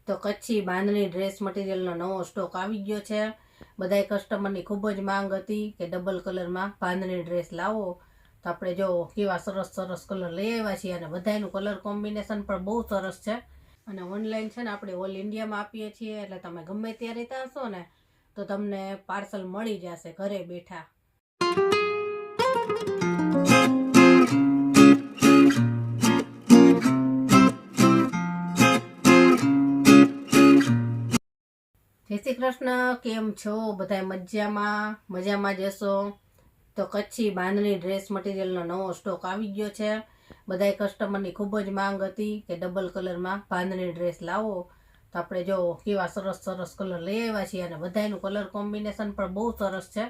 તો કચ્છી બાંધણી ડ્રેસ મટીરિયલનો નવો સ્ટોક આવી ગયો છે। બધાય કસ્ટમરની ખૂબ જ માંગ હતી કે ડબલ કલરમાં બાંધણી ડ્રેસ લાવો, તો આપણે જો કેવા સરસ સરસ કલર લઈ આવ્યા છીએ અને બધાયનું કલર કોમ્બિનેશન પણ બહુ સરસ છે। અને ઓનલાઈન છે ને આપણે ઓલ ઇન્ડિયામાં આપીએ છીએ, એટલે તમે ગમે ત્યાં રહેતા હશો ને તો તમને પાર્સલ મળી જશે ઘરે બેઠા। જય શ્રી કૃષ્ણ, કેમ છો બધાય? મજામાં જશો? તો કચ્છી બાંધણી ડ્રેસ મટીરિયલનો નવો સ્ટોક આવી ગયો છે। બધાય કસ્ટમરની ખૂબ જ માંગ હતી કે ડબલ કલરમાં બાંધણી ડ્રેસ લાવો, તો આપણે જો કેવા સરસ સરસ કલર લઈ આવ્યા છીએ અને બધાયનું કલર કોમ્બિનેશન પણ બહુ સરસ છે।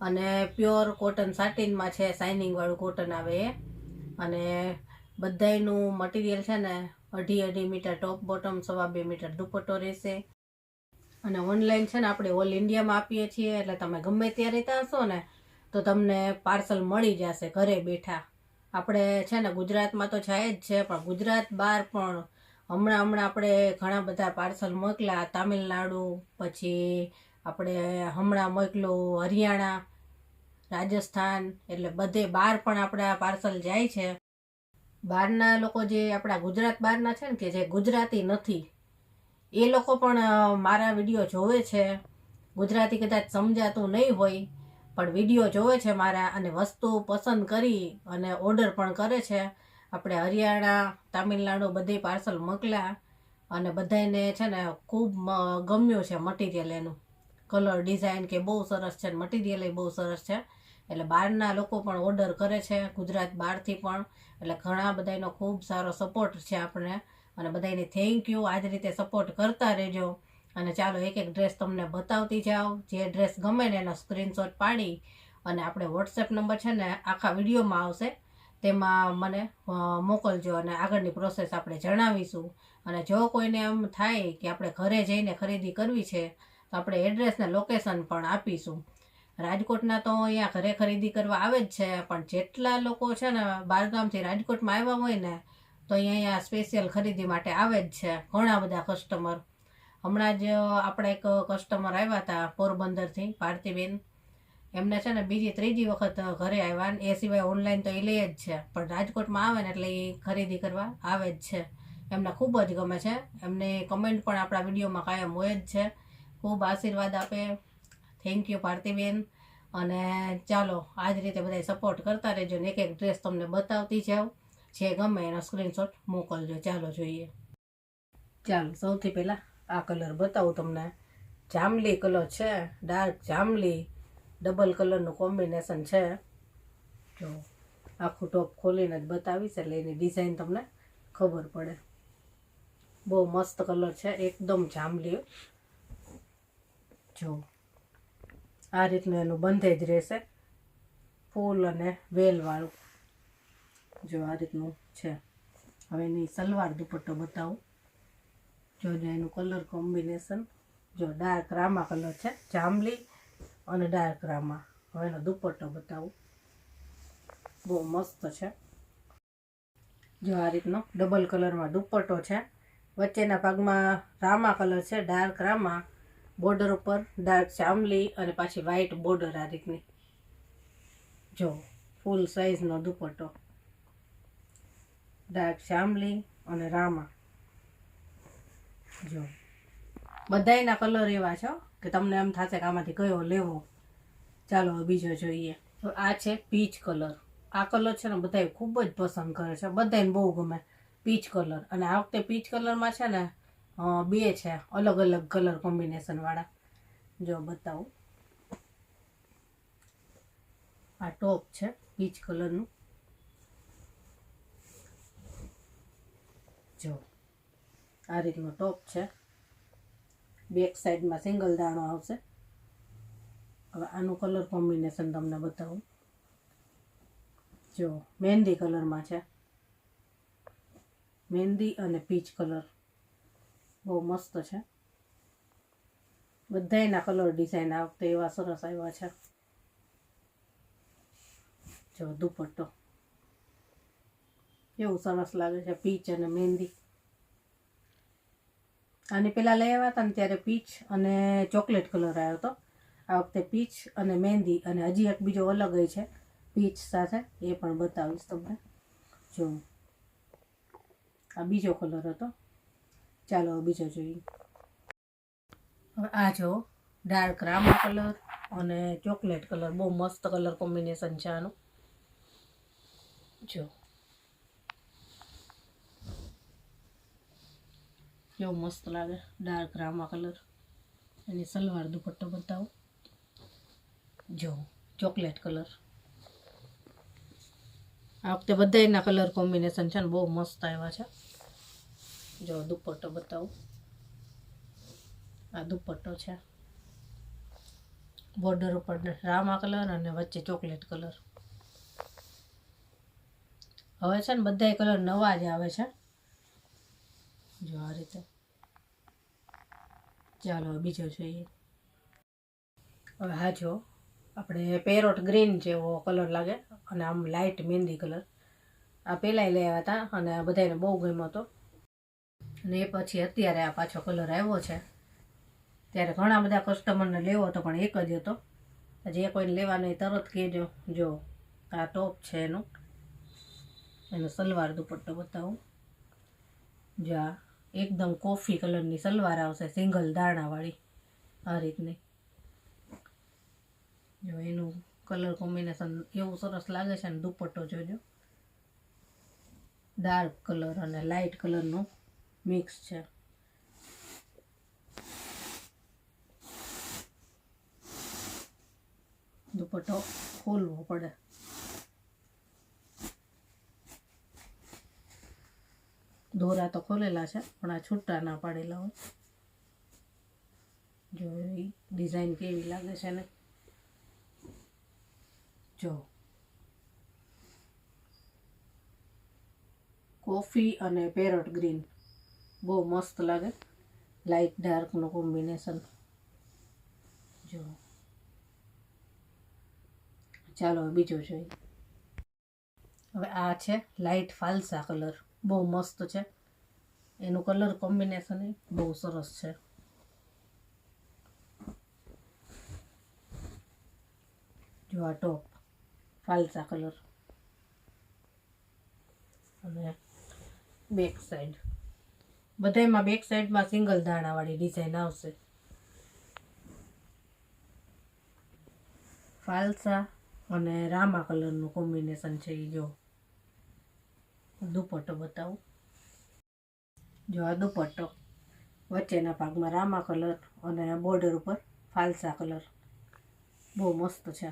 અને પ્યોર કોટન સાટિનમાં છે, શાઇનિંગવાળું કોટન આવે એ। અને બધાયનું મટીરિયલ છે ને 2.5 મીટર ટોપ બોટમ, 2.25 મીટર દુપટ્ટો રહેશે। અને ઓનલાઈન છે ને આપણે ઓલ ઇન્ડિયામાં આપીએ છીએ, એટલે તમે ગમે ત્યાં રહેતા હશો ને તો તમને પાર્સલ મળી જશે ઘરે બેઠા। આપણે છે ને ગુજરાતમાં તો જાય જ છે, પણ ગુજરાત બહાર પણ હમણાં આપણે ઘણા બધા પાર્સલ મોકલ્યા। તામિલનાડુ, પછી આપણે હમણાં મોકલું હરિયાણા, રાજસ્થાન, એટલે બધે બહાર પણ આપણા પાર્સલ જાય છે। બહારના લોકો જે આપણા ગુજરાત બહારના છે ને, કે જે ગુજરાતી નથી, એ લોકો પણ મારા વિડીયો જોવે છે। ગુજરાતી કદાચ સમજાતું નહીં હોય, પણ વિડીયો જોવે છે મારા, અને વસ્તુ પસંદ કરી અને ઓર્ડર પણ કરે છે। આપણે હરિયાણા, તામિલનાડુ બધે પાર્સલ મોકલ્યા, અને બધાને છે ને ખૂબ ગમ્યું છે મટીરિયલ, એનું કલર ડિઝાઇન કે બહુ સરસ છે, મટીરિયલ એ બહુ સરસ છે। એટલે બહારના લોકો પણ ઓર્ડર કરે છે, ગુજરાત બહારથી પણ। એટલે ઘણા બધાનો ખૂબ સારો સપોર્ટ છે આપણે, અને બધાને થેન્ક યુ। આ જ રીતે સપોર્ટ કરતા રહેજો। અને ચાલો એક એક ડ્રેસ તમને બતાવતી જાઉં। જે ડ્રેસ ગમે ને એનો સ્ક્રીનશોટ પાડી અને આપણે વોટ્સએપ નંબર છે ને આખા વિડીયોમાં આવશે, તેમાં મને મોકલજો, અને આગળની પ્રોસેસ આપણે જણાવીશું। અને જો કોઈને એમ થાય કે આપણે ઘરે જઈને ખરીદી કરવી છે, તો આપણે એડ્રેસ ને લોકેશન પણ આપીશું। રાજકોટના તો અહીંયા ઘરે ખરીદી કરવા આવે જ છે, પણ જેટલા લોકો છે ને બહારગામથી રાજકોટમાં આવ્યા હોય ને, તો અહીંયા સ્પેશિયલ ખરીદી માટે આવે જ છે ઘણા બધા કસ્ટમર। હમણાં જ આપણા એક કસ્ટમર આવ્યા હતા પોરબંદરથી, ભારતીબેન। એમને છે ને બીજી ત્રીજી વખત ઘરે આવ્યા, ને એ સિવાય ઓનલાઈન તો એ લે જ છે, પણ રાજકોટમાં આવે ને એટલે એ ખરીદી કરવા આવે જ છે। એમને ખૂબ જ ગમે છે, એમને કમેન્ટ પણ આપણા વિડીયોમાં કાયમ હોય જ છે, ખૂબ આશીર્વાદ આપે। થેન્ક યુ ભારતીબેન। અને ચાલો આ જ રીતે બધા સપોર્ટ કરતા રહેજો, ને એક એક ડ્રેસ તમને બતાવતી જાઉં। જે ગમે એનો સ્ક્રીનશોટ મોકલજો। ચાલો જોઈએ। ચાલો સૌથી પહેલાં આ કલર બતાવું તમને। જાંબલી કલર છે, ડાર્ક જાંબલી, ડબલ કલરનું કોમ્બિનેશન છે। જો આખું ટોપ ખોલીને જ બતાવીશ, એટલે એની ડિઝાઇન તમને ખબર પડે। બહુ મસ્ત કલર છે, એકદમ જાંબલી। જો આ રીતનું એનું બંધેજ રહેશે, ફૂલ અને વેલવાળું। જો આ રીતનું છે। હવે એની સલવાર દુપટ્ટો બતાવું। જો એનું કલર કોમ્બિનેશન, જો ડાર્ક રામા કલર છે, જાંબલી અને ડાર્ક રામા। હવે એનો દુપટ્ટો બતાવું, બહુ મસ્ત છે। જો આ રીતનો ડબલ કલરમાં દુપટ્ટો છે, વચ્ચેના ભાગમાં રામા કલર છે, ડાર્ક રામા, બોર્ડર ઉપર ડાર્ક જાંબલી અને પાછી વ્હાઈટ બોર્ડર આ રીતની। જો ફૂલ સાઈઝનો દુપટ્ટો, ડાર્ક જાંબલી અને રામા। જો બધાયના કલર એવા છે કે તમને એમ થશે કે આમાંથી કયો લેવો। ચાલો બીજો જોઈએ। તો આ છે પીચ કલર। આ કલર છે ને બધાય ખૂબ જ પસંદ કરે છે, બધાને બહુ ગમે પીચ કલર। અને આ વખતે પીચ કલરમાં છે ને બે છે અલગ અલગ કલર કોમ્બિનેશન વાળા। જો બતાવું, આ ટોપ છે પીચ કલરનું। જો આ રીતનો ટોપ છે, બેક સાઈડમાં સિંગલ દાણો આવશે। હવે આનું કલર કોમ્બિનેશન તમને બતાવું। જો મહેંદી કલરમાં છે, મહેંદી અને પીચ કલર, બહુ મસ્ત છે। બધાયના કલર ડિઝાઇન આ વખતે એવા સરસ આવ્યા છે। જો દુપટ્ટો કેવું સરસ લાગે છે, પીચ અને મહેંદી। આની પહેલાં લઈ આવ્યા હતા ને ત્યારે પીચ અને ચોકલેટ કલર આવ્યો હતો. આ વખતે પીચ અને મહેંદી અને હજી એક બીજો અલગ છે પીચ સાથે, એ પણ બતાવીશ તમને. જો આ બીજો કલર હતો. ચાલો બીજો જોઈએ. હવે આ જો ડાર્ક રામા કલર અને ચોકલેટ કલર, બહુ મસ્ત કલર કોમ્બિનેશન છે આનું. જો કેવો મસ્ત લાગે, ડાર્ક રામા કલર. એની સલવાર દુપટ્ટો બતાવો. જો ચોકલેટ કલર. આ વખતે બધાના કલર કોમ્બિનેશન છે ને બહુ મસ્ત આવ્યા છે. જો દુપટ્ટો બતાવું. આ દુપટ્ટો છે, બોર્ડર ઉપર રામા કલર અને વચ્ચે ચોકલેટ કલર. હવે છે ને બધા કલર નવા જ આવે છે. જો આ રીતે. ચાલો બીજો જોઈએ. હવે હા જો આપણે પેરોટ ગ્રીન જેવો કલર લાગે અને આમ લાઇટ મહેંદી કલર. આ પહેલાંય લઈ આવ્યા હતા અને આ બધાને બહુ ગમ્યો હતો. અને એ પછી અત્યારે આ પાછો કલર આવ્યો છે. ત્યારે ઘણા બધા કસ્ટમરને લેવો હતો પણ એક જ હતો. જે કોઈને લેવાનો એ તરત કહેજો. જો આ ટોપ છે એનો સલવાર દુપટ્ટો બતાવું. જો આ એકદમ કોફી કલરની સલવાર આવશે, સિંગલ દાણાવાળી, આ રીતની. જો એનું કલર કોમ્બિનેશન એવું સરસ લાગે છે ને. દુપટ્ટો જોજો, ડાર્ક કલર અને લાઇટ કલરનું મિક્સ છે. દુપટ્ટો ખોલવો પડે. દોરા તો ખોલેલા છે પણ આ છૂટા ના પાડેલા હોય. જો એ ડિઝાઇન કેવી લાગે છે ને. જો કોફી અને પેરોટ ગ્રીન બહુ મસ્ત લાગે, લાઇટ ડાર્કનું કોમ્બિનેશન. જો ચાલો બીજો જોઈએ. હવે આ છે લાઇટ ફાલસા કલર, બહુ મસ્ત છે. એનું કલર કોમ્બિનેશન બહુ સરસ છે. જો આ ટોપ ફાલસા કલર અને બેક સાઈડ, બધામાં બેક સાઈડમાં સિંગલ દાણાવાળી ડિઝાઇન આવશે. ફાલસા અને રામા કલરનું કોમ્બિનેશન છે. એ જો દુપટ્ટો બતાવું. જો આ દુપટ્ટો વચ્ચેના ભાગમાં રામા કલર અને બોર્ડર ઉપર ફાલસા કલર, બહુ મસ્ત છે.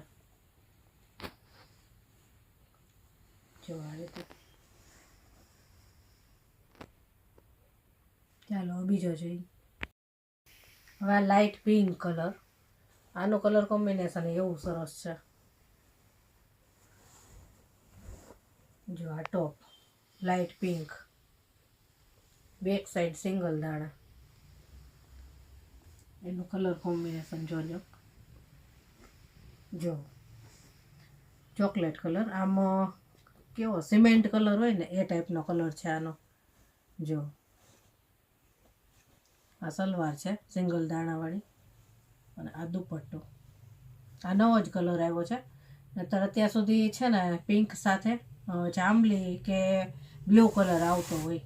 જો આ રીતે. ચાલો બીજો જોઈએ. હવે આ લાઇટ પિંક કલર, આનું કલર કોમ્બિનેશન એવું સરસ છે. જો આ top light pink, back side single દાણા. એનું કલર કોમ્બિનેશન જોજો. જો ચોકલેટ કલર, આમ કેવો સિમેન્ટ કલર હોય ને એ ટાઈપનો કલર છે આનો. જો આ સલવાર છે સિંગલ દાણાવાળી અને આ દુપટ્ટો. આ નવો જ કલર આવ્યો છે. નહીંતર અત્યાર સુધી છે ને પિંક સાથે જાંબલી કે બ્લુ કલર આવતો હોય,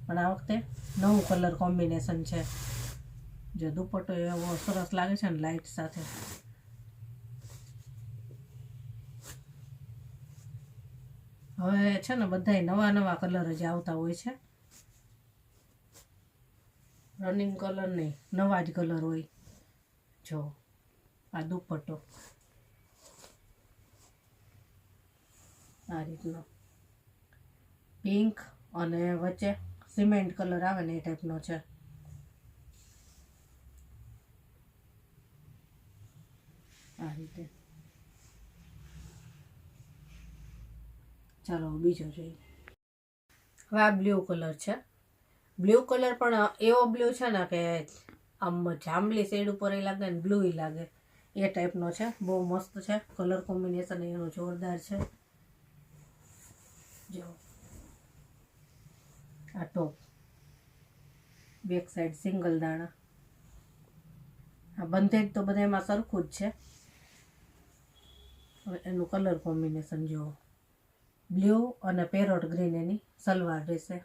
પણ આ વખતે નવું કલર કોમ્બિનેશન છે. જો દુપટ્ટો એવો સરસ લાગે છે ને લાઇટ સાથે. હવે છે ને બધાય નવા નવા કલર જ આવતા હોય છે. રનિંગ કલર નહીં, નવા જ કલર હોય. જો આ દુપટ્ટો આ રીતનો પિંક અને વચ્ચે સિમેન્ટ કલર આવે ને એ ટાઈપનો છે. આ રીતે. ચાલો બીજો જોઈએ. હવે આ બ્લુ કલર છે. બ્લુ કલર પણ એવો બ્લુ છે ને કે આમ જાંબલી શેડ ઉપર લાગે ને બ્લુ લાગે એ ટાઈપનો છે. બહુ મસ્ત છે કલર કોમ્બિનેશન, એનું જોરદાર છે. જો આ ટોપ બેક સાઈડ સિંગલ દાણા. આ બંધે જ તો બધા એમાં સરખું જ છે. હવે એનું કલર કોમ્બિનેશન જુઓ, બ્લુ અને પેરોટ ગ્રીન એની સલવાર રહેશે.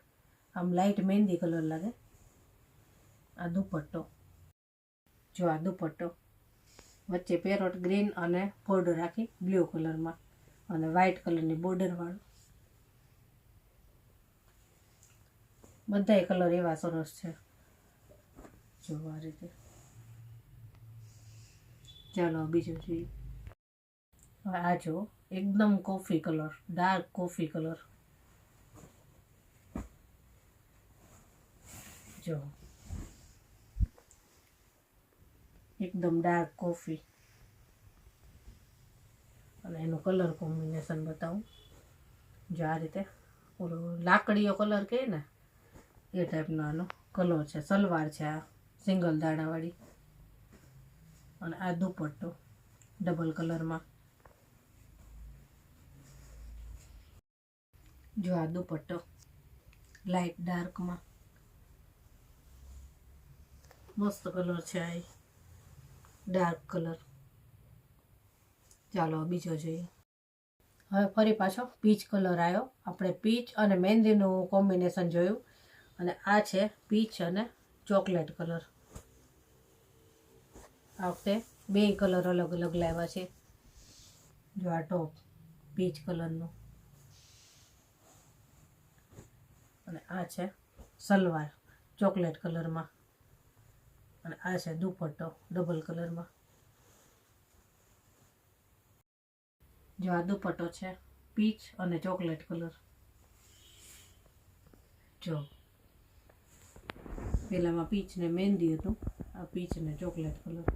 આમ લાઇટ મહેંદી કલર લાગે. આ દુપટ્ટો, જો આ દુપટ્ટો વચ્ચે પેરોટ ગ્રીન અને બોર્ડર રાખી બ્લુ કલરમાં અને વ્હાઇટ કલરની બોર્ડરવાળું. બધાય કલર એવા સરસ છે. જો આ રીતે. ચાલો બીજું જોઈએ. હવે આ જો એકદમ coffee colour, dark coffee colour. જો એકદમ ડાર્ક કોફી અને એનું કલર કોમ્બિનેશન બતાવું. જો આ રીતે ઓલો લાકડીયો કલર કહે ને એ ટાઈપનો આનો કલર છે. સલવાર છે આ સિંગલ દાણાવાળી અને આ દુપટ્ટો ડબલ કલરમાં. જો આ દુપટ્ટો લાઇટ ડાર્કમાં મસ્ત કલર છે. આ ડાર્ક કલર. ચાલો બીજો જોઈએ. હવે ફરી પાછો પીચ કલર આવ્યો. આપણે પીચ અને મહેંદીનું કોમ્બિનેશન જોયું અને આ છે પીચ અને ચોકલેટ કલર. આ વખતે બે કલર અલગ અલગ લાવ્યા છે. જો આ ટોપ પીચ કલરનું અને આ છે સલવાર ચોકલેટ કલરમાં અને આ છે દુપટ્ટો ડબલ કલરમાં. જો આ દુપટ્ટો છે પીચ અને ચોકલેટ કલર. જો પેલામાં પીચ ને મહેંદી હતું, આ પીચ ને ચોકલેટ કલર.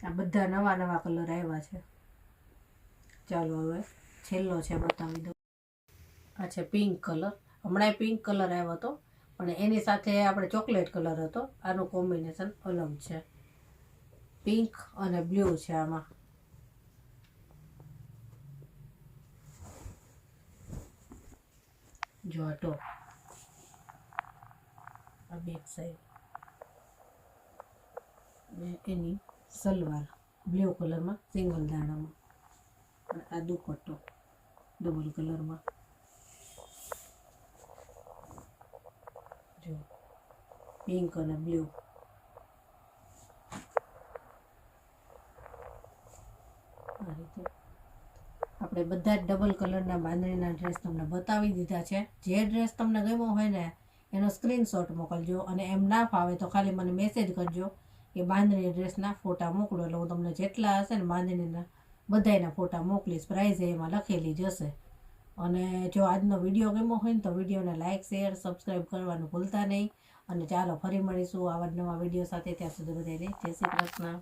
આ બધા નવા નવા કલર આવ્યા છે. ચાલો હવે છેલ્લો છે બતાવી દઉં. આ છે પિંક કલર. હમણાં પિંક કલર આવ્યો હતો પણ એની સાથે આપણે ચોકલેટ કલર હતો. આનું કોમ્બિનેશન અલગ છે. પિંક અને બ્લુ છે આમાં. જો આ ટોપ, આ બેક સાઈડ એની સલવાર બ્લુ કલરમાં સિંગલ દાણામાં અને આ દુપટ્ટો ડબલ કલરમાં. જો પિંક અને બ્લુ. આ રીતે આપણે બધા જ ડબલ કલરના બાંધણીના ડ્રેસ તમને બતાવી દીધા છે. જે ડ્રેસ તમને ગમ્યો હોય ને એનો સ્ક્રીનશોટ મોકલજો અને એમ ના ફાવે તો ખાલી મને મેસેજ કરજો કે બાંધણી ડ્રેસના ફોટા મોકલો. એટલે હું તમને જેટલા હશે ને બાંધણીના બધાયના ફોટા મોકલીશ. પ્રાઇઝ એમાં લખેલી જશે. અને જો આજનો વિડીયો ગમ્યો હોય ને તો વિડીયોને લાઇક શેર સબસ્ક્રાઈબ કરવાનું ભૂલતા નહીં. અને ચાલો ફરી મળીશું આવા નવા વિડીયો સાથે. ત્યાં સુધી બધાને જય શ્રી કૃષ્ણ.